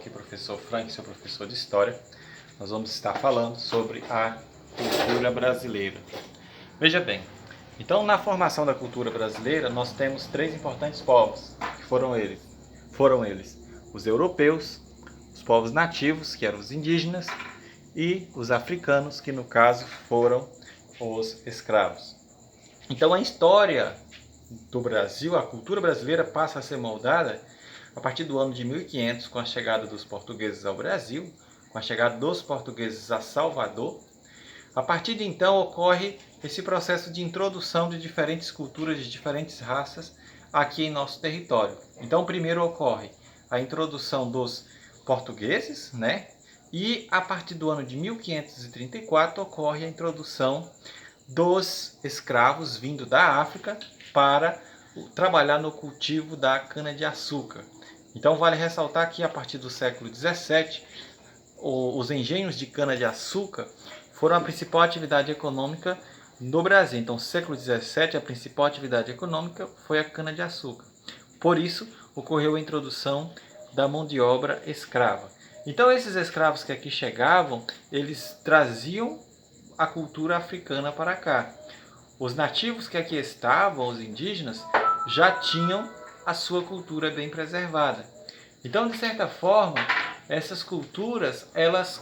aqui professor Frank, seu professor de História. Nós vamos estar falando sobre a cultura brasileira. Veja bem, então na formação da cultura brasileira nós temos três importantes povos, que foram eles os europeus, os povos nativos, que eram os indígenas, e os africanos, que no caso foram os escravos. Então a história do Brasil, a cultura brasileira passa a ser moldada a partir do ano de 1500, com a chegada dos portugueses ao Brasil, com a chegada dos portugueses a Salvador. A partir de então ocorre esse processo de introdução de diferentes culturas, de diferentes raças aqui em nosso território. Então primeiro ocorre a introdução dos portugueses, né? E a partir do ano de 1534 ocorre a introdução dos escravos vindo da África para trabalhar no cultivo da cana-de-açúcar. Então vale ressaltar que a partir do século XVII, os engenhos de cana-de-açúcar foram a principal atividade econômica no Brasil. Então, no século XVII, a principal atividade econômica foi a cana-de-açúcar. Por isso, ocorreu a introdução da mão de obra escrava. Então, esses escravos que aqui chegavam, eles traziam a cultura africana para cá. Os nativos que aqui estavam, os indígenas, já tinham a sua cultura bem preservada. Então, de certa forma, essas culturas, elas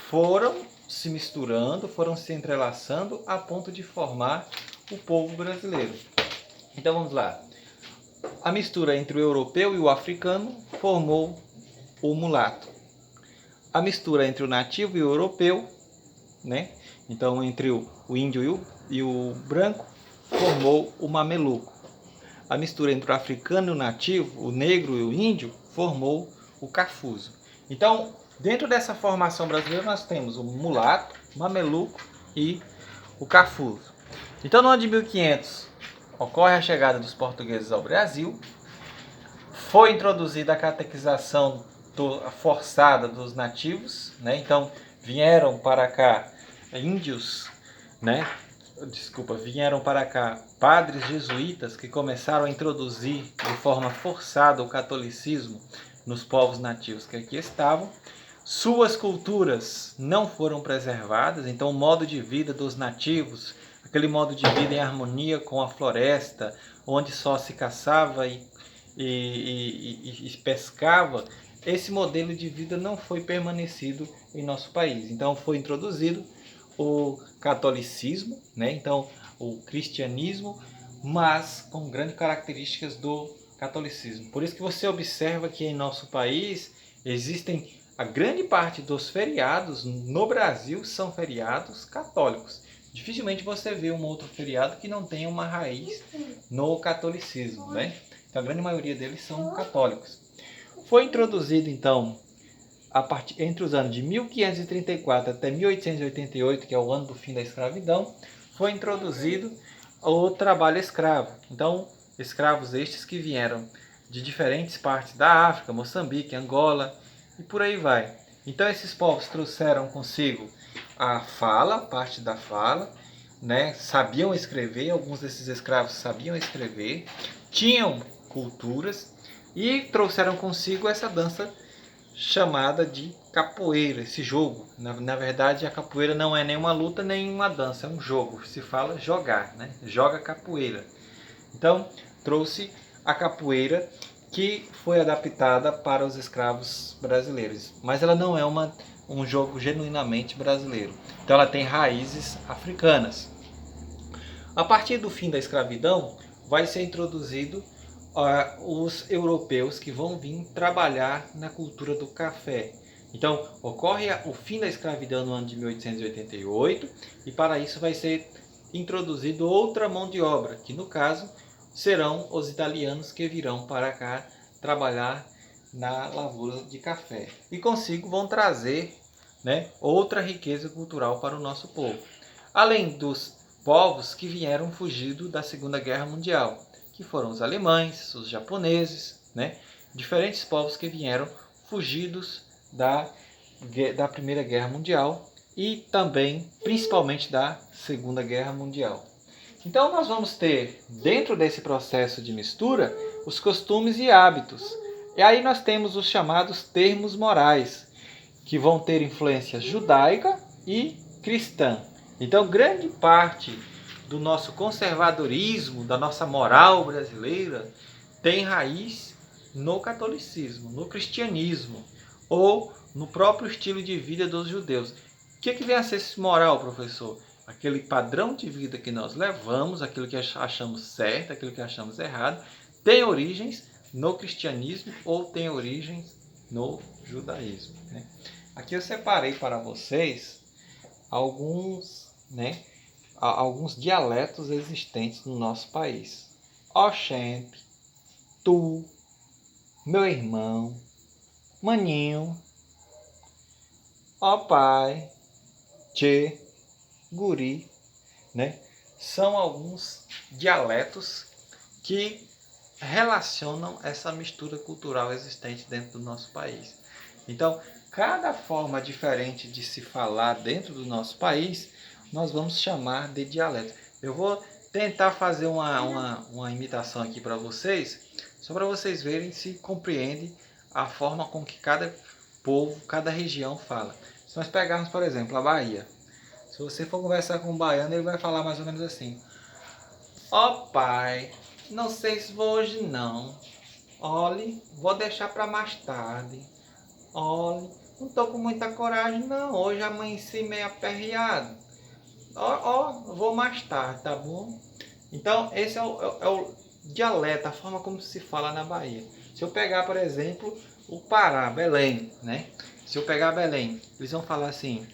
foram se misturando, foram se entrelaçando a ponto de formar o povo brasileiro. Então, vamos lá. A mistura entre o europeu e o africano formou o mulato. A mistura entre o nativo e o europeu, né? Então, entre o índio e o branco, formou o mameluco. A mistura entre o africano e o nativo, o negro e o índio, formou o cafuzo. Então, dentro dessa formação brasileira, nós temos o mulato, o mameluco e o cafuzo. Então, no ano de 1500, ocorre a chegada dos portugueses ao Brasil, foi introduzida a catequização forçada dos nativos, né? Então, vieram para cá índios, né? Vieram para cá padres jesuítas que começaram a introduzir de forma forçada o catolicismo nos povos nativos que aqui estavam. Suas culturas não foram preservadas, então o modo de vida dos nativos, aquele modo de vida em harmonia com a floresta, onde só se caçava e pescava, esse modelo de vida não foi permanecido em nosso país. Então foi introduzido o catolicismo, né? Então o cristianismo, mas com grandes características do catolicismo. Por isso que você observa que em nosso país existem a grande parte dos feriados no Brasil são feriados católicos. Dificilmente você vê um outro feriado que não tenha uma raiz no catolicismo, né? Então a grande maioria deles são católicos. Foi introduzido então entre os anos de 1534 até 1888, que é o ano do fim da escravidão, foi introduzido o trabalho escravo. Então, escravos estes que vieram de diferentes partes da África, Moçambique, Angola e por aí vai. Então, esses povos trouxeram consigo a fala, parte da fala, né? Sabiam escrever, alguns desses escravos sabiam escrever, tinham culturas e trouxeram consigo essa dança chamada de capoeira, esse jogo. Na verdade, a capoeira não é nem uma luta, nem uma dança, é um jogo. Se fala jogar, né? Joga capoeira. Então, trouxe a capoeira que foi adaptada para os escravos brasileiros. Mas ela não é um jogo genuinamente brasileiro. Então, ela tem raízes africanas. A partir do fim da escravidão, vai ser introduzido os europeus que vão vir trabalhar na cultura do café. Então, ocorre o fim da escravidão no ano de 1888 e para isso vai ser introduzido outra mão de obra, que no caso serão os italianos que virão para cá trabalhar na lavoura de café. E consigo vão trazer, né, outra riqueza cultural para o nosso povo. Além dos povos que vieram fugido da Segunda Guerra Mundial, que foram os alemães, os japoneses, né? Diferentes povos que vieram fugidos da Primeira Guerra Mundial e também, principalmente, da Segunda Guerra Mundial. Então nós vamos ter, dentro desse processo de mistura, os costumes e hábitos. E aí nós temos os chamados termos morais, que vão ter influência judaica e cristã. Então, grande parte do nosso conservadorismo, da nossa moral brasileira, tem raiz no catolicismo, no cristianismo, ou no próprio estilo de vida dos judeus. O que vem a ser esse moral, professor? Aquele padrão de vida que nós levamos, aquilo que achamos certo, aquilo que achamos errado, tem origens no cristianismo ou tem origens no judaísmo, né? Aqui eu separei para vocês alguns dialetos existentes no nosso país. Oxente, tu, meu irmão, maninho, ó pai, tchê, guri, né? São alguns dialetos que relacionam essa mistura cultural existente dentro do nosso país. Então, cada forma diferente de se falar dentro do nosso país, nós vamos chamar de dialeto. Eu vou tentar fazer uma imitação aqui para vocês, só para vocês verem se compreende a forma com que cada povo, cada região fala. Se nós pegarmos, por exemplo, a Bahia, se você for conversar com um baiano, ele vai falar mais ou menos assim: ó pai, não sei se vou hoje não. Olhe, vou deixar para mais tarde. Olhe, não tô com muita coragem não. Hoje amanheci meio aperreado. Vou mais tarde, tá bom? Então, esse é o dialeto, a forma como se fala na Bahia. Se eu pegar, por exemplo, o Pará, Belém, né? Se eu pegar Belém, eles vão falar assim,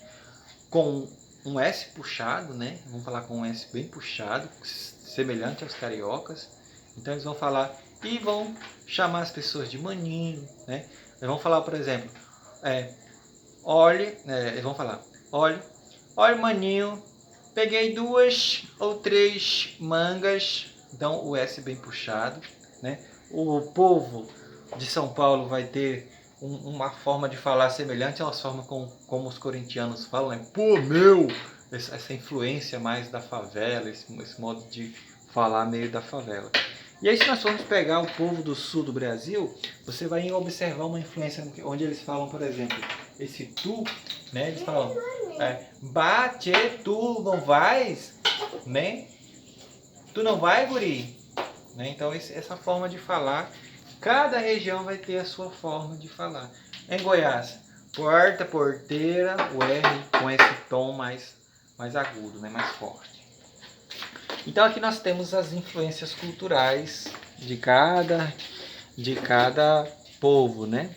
com um S puxado, né? Vão falar com um S bem puxado, semelhante aos cariocas. Então eles vão falar e vão chamar as pessoas de maninho, né? Eles vão falar, por exemplo, eles vão falar, olha maninho, peguei 2 ou 3 mangas. Então o S bem puxado, né? O povo de São Paulo vai ter uma forma de falar semelhante à forma como os corintianos falam, né? Pô, meu! Essa influência mais da favela, esse modo de falar meio da favela. E aí, se nós formos pegar o povo do sul do Brasil, você vai observar uma influência onde eles falam, por exemplo, esse tu, né? Eles falam, bate, tu não vais, né? Tu não vai, guri? Né? Então, essa forma de falar, cada região vai ter a sua forma de falar. Em Goiás, porta, porteira, o R com esse tom mais agudo, né? Mais forte. Então aqui nós temos as influências culturais de cada povo, né?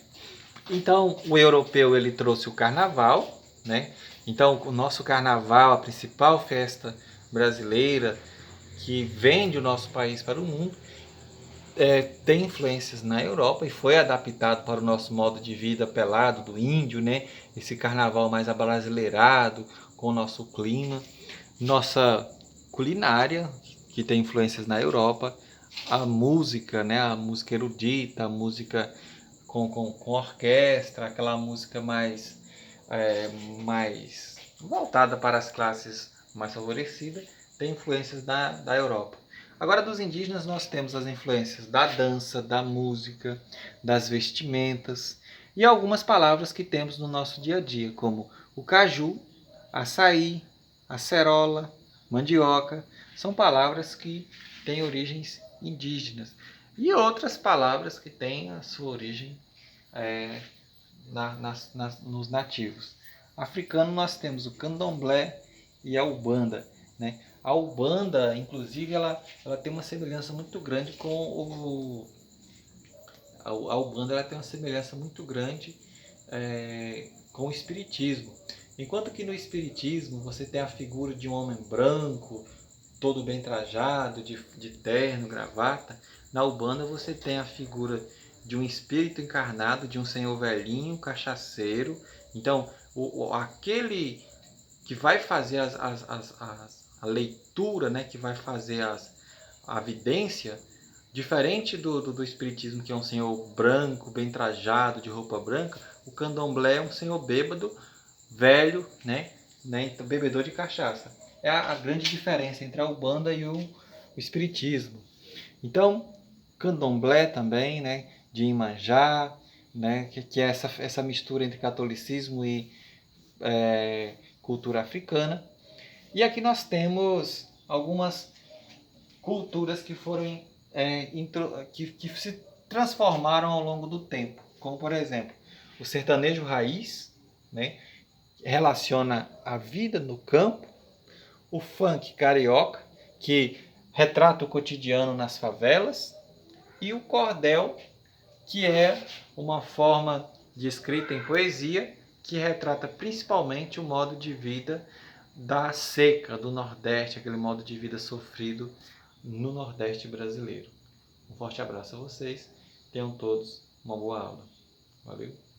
Então o europeu ele trouxe o carnaval, né? Então o nosso carnaval, a principal festa brasileira que vende o nosso país para o mundo, tem influências na Europa e foi adaptado para o nosso modo de vida pelado do índio, né? Esse carnaval mais abrasileirado com o nosso clima, nossa culinária que tem influências na Europa, a música, né? A música erudita, a música com orquestra, aquela música mais voltada para as classes mais favorecidas, tem influências da Europa. Agora, dos indígenas, nós temos as influências da dança, da música, das vestimentas e algumas palavras que temos no nosso dia a dia, como o caju, açaí, acerola, mandioca. São palavras que têm origens indígenas. E outras palavras que têm a sua origem nos nativos. Africano, nós temos o candomblé e a ubanda, né? A ubanda, inclusive, ela tem uma semelhança muito grande com a ubanda ela tem uma semelhança muito grande com o espiritismo. Enquanto que no espiritismo você tem a figura de um homem branco, todo bem trajado, de terno, gravata, na ubanda você tem a figura de um espírito encarnado, de um senhor velhinho, cachaceiro. Então, aquele que vai fazer a leitura, né, que vai fazer a vidência, diferente do espiritismo, que é um senhor branco, bem trajado, de roupa branca, o candomblé é um senhor bêbado, velho, né, então, bebedor de cachaça. É a grande diferença entre a Umbanda e o espiritismo. Então, candomblé também, né, de Iemanjá, né, que é essa mistura entre catolicismo e cultura africana. E aqui nós temos algumas culturas que foram que se transformaram ao longo do tempo, como por exemplo o sertanejo raiz, né, relaciona a vida no campo, o funk carioca, que retrata o cotidiano nas favelas, e o cordel, que é uma forma de escrita em poesia que retrata principalmente o modo de vida da seca do Nordeste, aquele modo de vida sofrido no Nordeste brasileiro. Um forte abraço a vocês, tenham todos uma boa aula. Valeu!